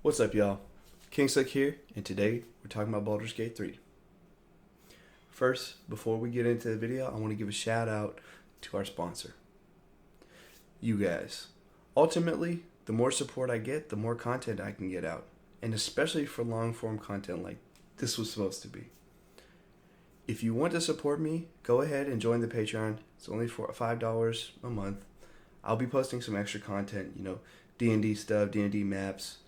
What's up, y'all? Kingslick here, and today we're talking about Baldur's Gate 3. First, before we get into the video, I want to give a shout out to our sponsor, you guys. Ultimately, the more support I get, the more content I can get out, and especially for long form content like this was supposed to be. If you want to support me, go ahead and join the Patreon. It's only for $5 a month. I'll be posting some extra content, D&D stuff, D&D maps,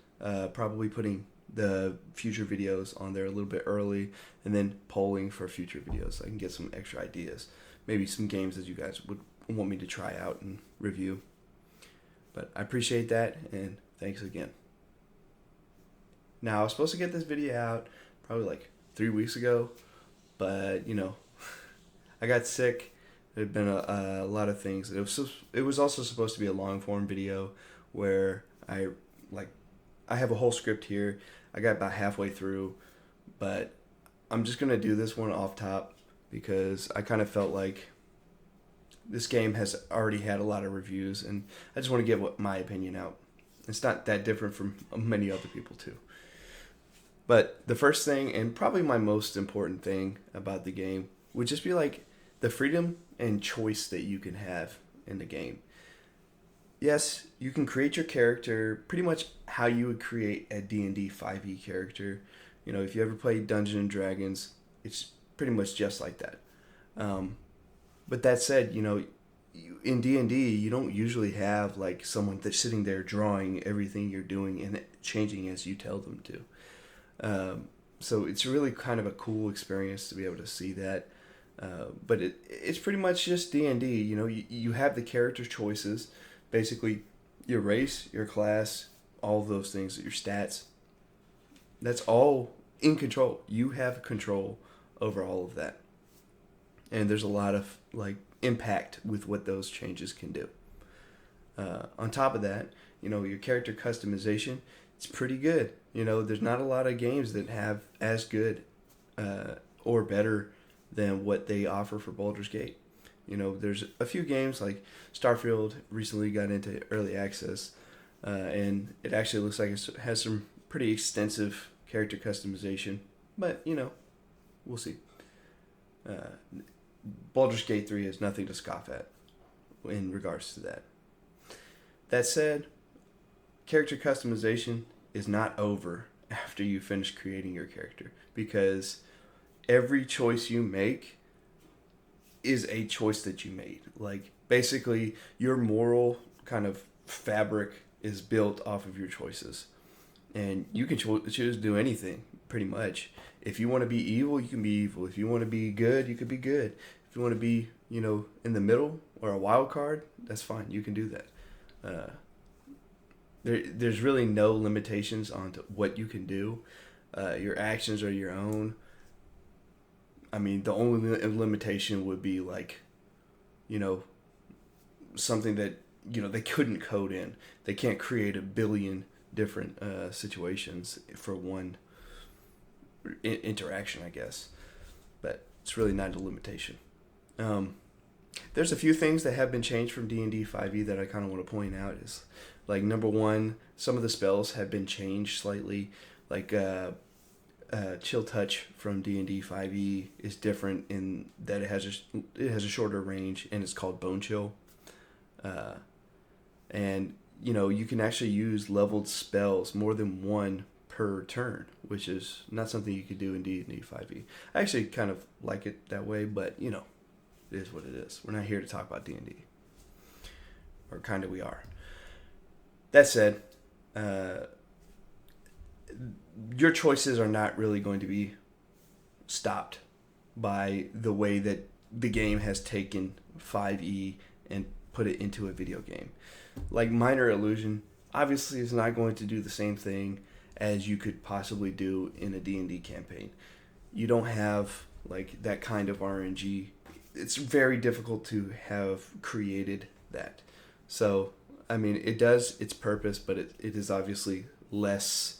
probably putting the future videos on there a little bit early, and then polling for future videos so I can get some extra ideas. Maybe some games that you guys would want me to try out and review. But I appreciate that, and thanks again. Now, I was supposed to get this video out probably like 3 weeks ago, but, I got sick. There had been a lot of things. It was also supposed to be a long form video where I have a whole script here. I got about halfway through, but I'm just gonna do this one off top because I kind of felt like this game has already had a lot of reviews, and I just want to get my opinion out. It's not that different from many other people too. But the first thing, and probably my most important thing about the game, would just be like the freedom and choice that you can have in the game. Yes, you can create your character pretty much how you would create a D&D 5e character. If you ever played Dungeons and Dragons, it's pretty much just like that. But that said, in D&D, you don't usually have like someone that's sitting there drawing everything you're doing and changing as you tell them to. So it's really kind of a cool experience to be able to see that. But it's pretty much just D&D. You have the character choices. Basically, your race, your class, all of those things, your stats, that's all in control. You have control over all of that. And there's a lot of impact with what those changes can do. On top of that, your character customization, it's pretty good. There's not a lot of games that have as good or better than what they offer for Baldur's Gate. There's a few games like Starfield recently got into early access, and it actually looks like it has some pretty extensive character customization, but we'll see. Baldur's Gate 3 is nothing to scoff at in regards to that. That said, character customization is not over after you finish creating your character, because every choice you make is a choice that you made. Basically, your moral kind of fabric is built off of your choices. And you can choose to do anything, pretty much. If you want to be evil, you can be evil. If you want to be good, you could be good. If you want to be, in the middle or a wild card, that's fine. You can do that. There's really no limitations on what you can do. Your actions are your own. I mean, the only limitation would be something that, they couldn't code in. They can't create a billion different situations for one interaction, I guess. But it's really not a limitation. There's a few things that have been changed from D&D 5e that I kind of want to point out. Is number one, some of the spells have been changed slightly. Chill Touch from D&D 5e is different in that it has a shorter range, and it's called Bone Chill. And you can actually use leveled spells more than one per turn, which is not something you could do in D&D 5e. I actually kind of like it that way, but it is what it is. We're not here to talk about D&D, or kind of we are. That said, your choices are not really going to be stopped by the way that the game has taken 5e and put it into a video game. Minor Illusion obviously is not going to do the same thing as you could possibly do in a D&D campaign. You don't have that kind of RNG. It's very difficult to have created that. So, I mean, it does its purpose, but it is obviously less.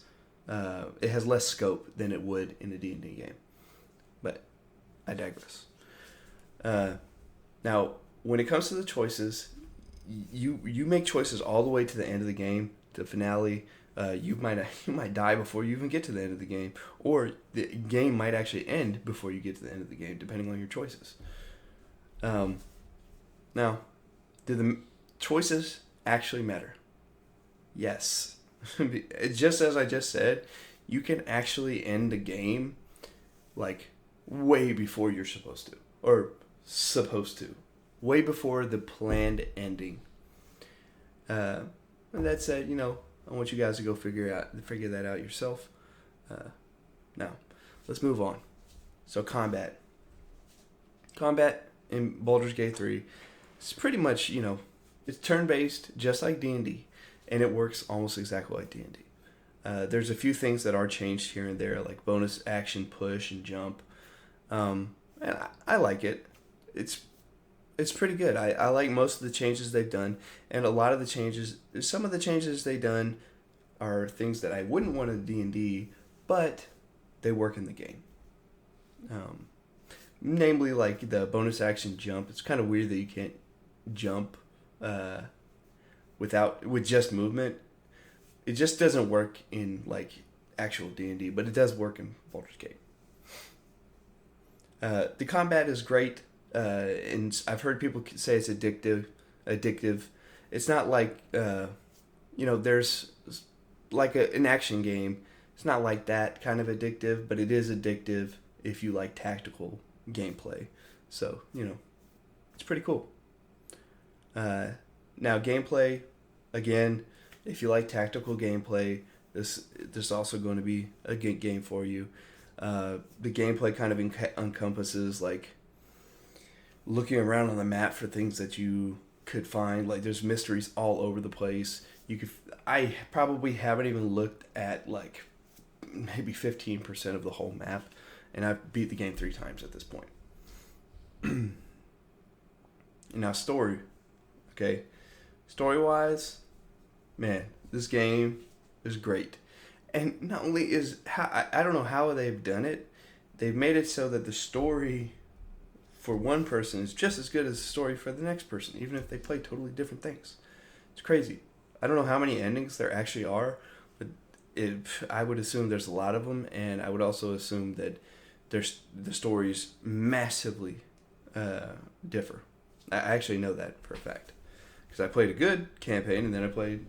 It has less scope than it would in a D&D game. But I digress. Now, when it comes to the choices, you make choices all the way to the end of the game, to the finale, You might you might die before you even get to the end of the game, or the game might actually end before you get to the end of the game, depending on your choices. Now, do the choices actually matter? Yes. Just as I just said, you can actually end the game like way before you're supposed to, or supposed to, way before the planned ending. And that said, I want you guys to go figure that out yourself. Now, let's move on. So combat in Baldur's Gate 3, it's pretty much it's turn based, just like D&D, and it works almost exactly like D&D. There's a few things that are changed here and there, like bonus action, push, and jump. And I like it. It's pretty good. I like most of the changes they've done, and some of the changes they've done are things that I wouldn't want in D&D, but they work in the game. Namely, like the bonus action jump. It's kind of weird that you can't jump with just movement. It just doesn't work in like actual D&D, but it does work in Baldur's Gate. The combat is great, and I've heard people say it's addictive. It's not like there's like an action game. It's not like that kind of addictive, but it is addictive if you like tactical gameplay. So it's pretty cool. Now gameplay, again, if you like tactical gameplay, this is also going to be a good game for you. The gameplay kind of encompasses like looking around on the map for things that you could find. Like there's mysteries all over the place. I probably haven't even looked at like maybe 15% of the whole map, and I've beat the game 3 times at this point. Now story, okay, story-wise, man, this game is great. And not only I don't know how they've done it. They've made it so that the story for one person is just as good as the story for the next person, even if they play totally different things. It's crazy. I don't know how many endings there actually are, but I would assume there's a lot of them, and I would also assume that the stories massively differ. I actually know that for a fact. Because I played a good campaign, and then I played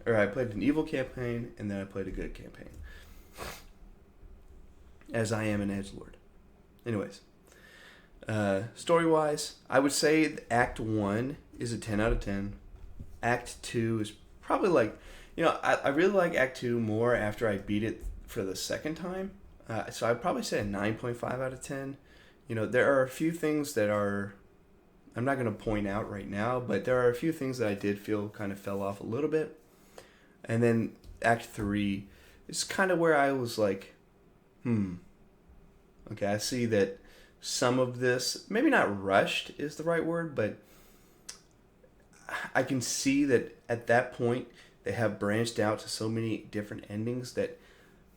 an evil campaign, and then I played a good campaign. As I am an edgelord. Anyways, story-wise, I would say Act 1 is a 10 out of 10. Act 2 is probably like, I really like Act 2 more after I beat it for the second time. So I'd probably say a 9.5 out of 10. There are a few things that I'm not going to point out right now, but there are a few things that I did feel kind of fell off a little bit. And then Act 3 is kind of where I was like, okay, I see that some of this, maybe not rushed is the right word, but I can see that at that point they have branched out to so many different endings that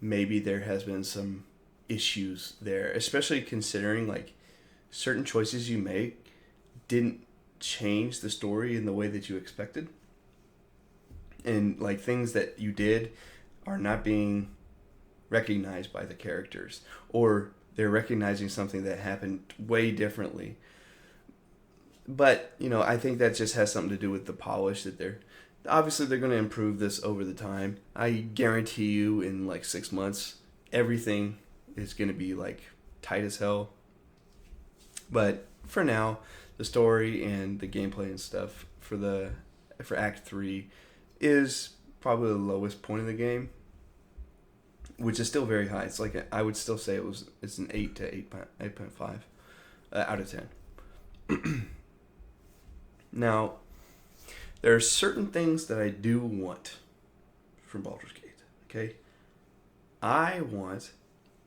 maybe there has been some issues there, especially considering like certain choices you make didn't change the story in the way that you expected, and like things that you did are not being recognized by the characters, or they're recognizing something that happened way differently. But I think that just has something to do with the polish that they're going to improve this over the time. I guarantee you in like 6 months everything is going to be like tight as hell. But for now, the story and the gameplay and stuff for Act 3 is probably the lowest point of the game, which is still very high. It's like I would still say it's an 8 to 8.5 out of 10. Now, there are certain things that I do want from Baldur's Gate. Okay, I want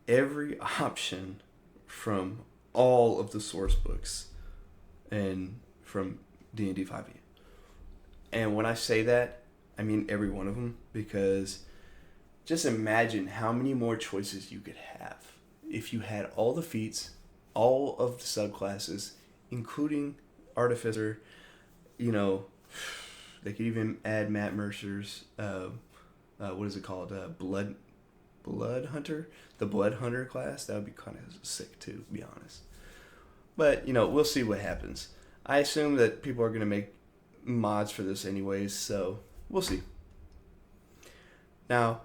every option from all of the source books and from D&D 5e. And when I say that, I mean every one of them, because just imagine how many more choices you could have if you had all the feats, all of the subclasses, including Artificer. They could even add Matt Mercer's what is it called? Blood Hunter, the Blood Hunter class. That would be kind of sick too, to be honest. But we'll see what happens. I assume that people are gonna make mods for this anyways, so we'll see. Now,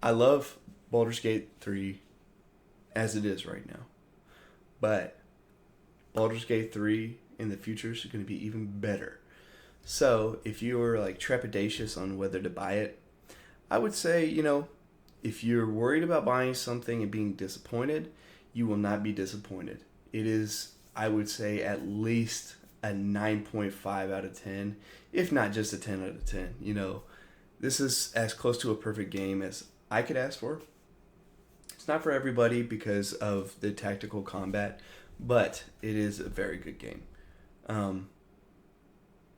I love Baldur's Gate 3 as it is right now, but Baldur's Gate 3 in the future is going to be even better. So if you are like trepidatious on whether to buy it, I would say, if you're worried about buying something and being disappointed, you will not be disappointed. It is, I would say, at least a 9.5 out of 10, if not just a 10 out of 10. This is as close to a perfect game as I could ask for. It's not for everybody because of the tactical combat, but it is a very good game.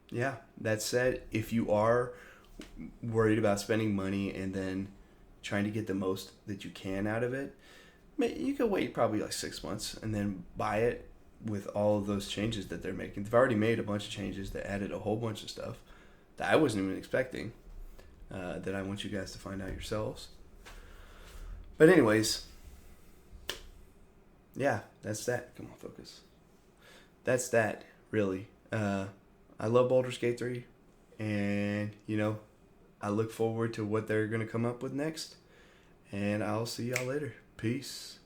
Yeah, that said, if you are worried about spending money and then trying to get the most that you can out of it, you could wait probably like 6 months and then buy it with all of those changes that they're making. They've already made a bunch of changes that added a whole bunch of stuff that I wasn't even expecting, that I want you guys to find out yourselves. But anyways, yeah, that's that. Come on, focus. That's that, really. I love Baldur's Gate 3, and, I look forward to what they're going to come up with next, and I'll see y'all later. Peace.